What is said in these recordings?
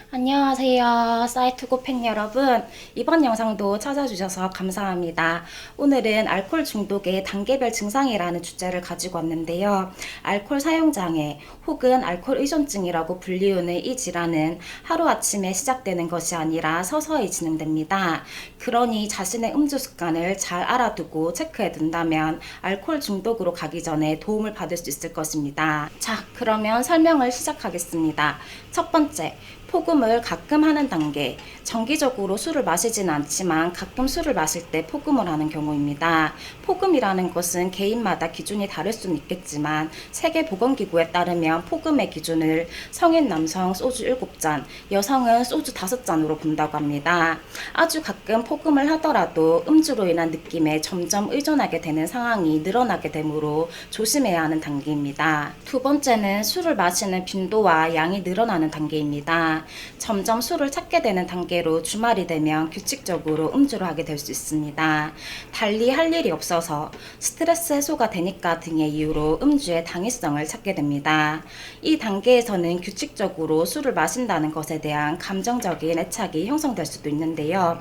안녕하세요. 사이트고 팬 여러분. 이번 영상도 찾아주셔서 감사합니다. 오늘은 알코올 중독의 단계별 증상이라는 주제를 가지고 왔는데요. 알코올 사용장애 혹은 알코올 의존증이라고 불리우는 이 질환은 하루아침에 시작되는 것이 아니라 서서히 진행됩니다. 그러니 자신의 음주 습관을 잘 알아두고 체크해 둔다면 알코올 중독으로 가기 전에 도움을 받을 수 있을 것입니다. 자, 그러면 설명을 시작하겠습니다. 첫 번째, 폭음을 가끔 하는 단계. 정기적으로 술을 마시지는 않지만 가끔 술을 마실 때 폭음을 하는 경우입니다. 폭음이라는 것은 개인마다 기준이 다를 수는 있겠지만 세계보건기구에 따르면 폭음의 기준을 성인 남성 소주 7잔, 여성은 소주 5잔으로 본다고 합니다. 아주 가끔 폭음을 하더라도 음주로 인한 느낌에 점점 의존하게 되는 상황이 늘어나게 되므로 조심해야 하는 단계입니다. 두 번째는 술을 마시는 빈도와 양이 늘어나는 단계입니다. 점점 술을 찾게 되는 단계로 주말이 되면 규칙적으로 음주를 하게 될 수 있습니다. 달리 할 일이 없어서 스트레스 해소가 되니까 등의 이유로 음주의 당위성을 찾게 됩니다. 이 단계에서는 규칙적으로 술을 마신다는 것에 대한 감정적인 애착이 형성될 수도 있는데요.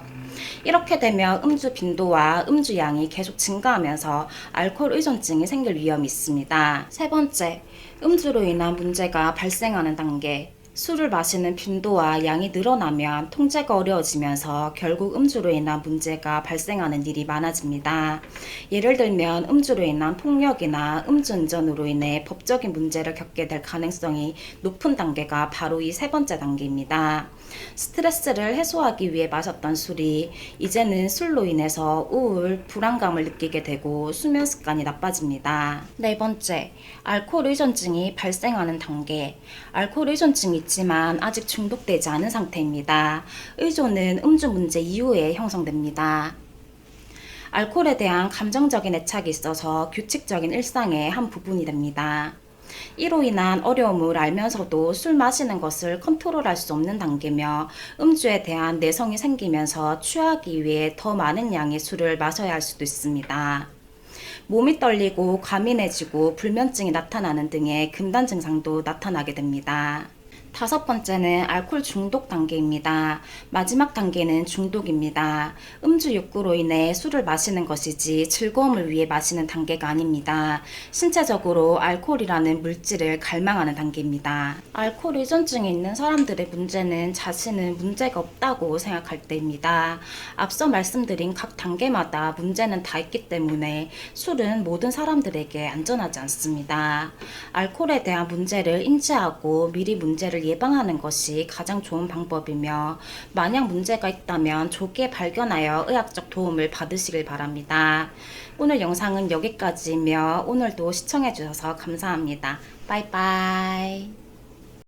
이렇게 되면 음주 빈도와 음주 양이 계속 증가하면서 알코올 의존증이 생길 위험이 있습니다. 세 번째, 음주로 인한 문제가 발생하는 단계. 술을 마시는 빈도와 양이 늘어나면 통제가 어려워지면서 결국 음주로 인한 문제가 발생하는 일이 많아집니다. 예를 들면 음주로 인한 폭력이나 음주운전으로 인해 법적인 문제를 겪게 될 가능성이 높은 단계가 바로 이 세 번째 단계입니다. 스트레스를 해소하기 위해 마셨던 술이 이제는 술로 인해서 우울, 불안감을 느끼게 되고 수면 습관이 나빠집니다. 네 번째, 알코올 의존증이 발생하는 단계. 알코올 의존증이 있지만 아직 중독되지 않은 상태입니다. 의존은 음주 문제 이후에 형성됩니다. 알코올에 대한 감정적인 애착이 있어서 규칙적인 일상의 한 부분이 됩니다. 이로 인한 어려움을 알면서도 술 마시는 것을 컨트롤할 수 없는 단계며 음주에 대한 내성이 생기면서 취하기 위해 더 많은 양의 술을 마셔야 할 수도 있습니다. 몸이 떨리고 과민해지고 불면증이 나타나는 등의 금단 증상도 나타나게 됩니다. 다섯 번째는 알코올 중독 단계입니다. 마지막 단계는 중독입니다. 음주 욕구로 인해 술을 마시는 것이지 즐거움을 위해 마시는 단계가 아닙니다. 신체적으로 알코올이라는 물질을 갈망하는 단계입니다. 알코올 의존증이 있는 사람들의 문제는 자신은 문제가 없다고 생각할 때입니다. 앞서 말씀드린 각 단계마다 문제는 다 있기 때문에 술은 모든 사람들에게 안전하지 않습니다. 알코올에 대한 문제를 인지하고 미리 문제를 예방하는 것이 가장 좋은 방법이며 만약 문제가 있다면 조기에 발견하여 의학적 도움을 받으시길 바랍니다. 오늘 영상은 여기까지이며 오늘도 시청해주셔서 감사합니다. 바이바이.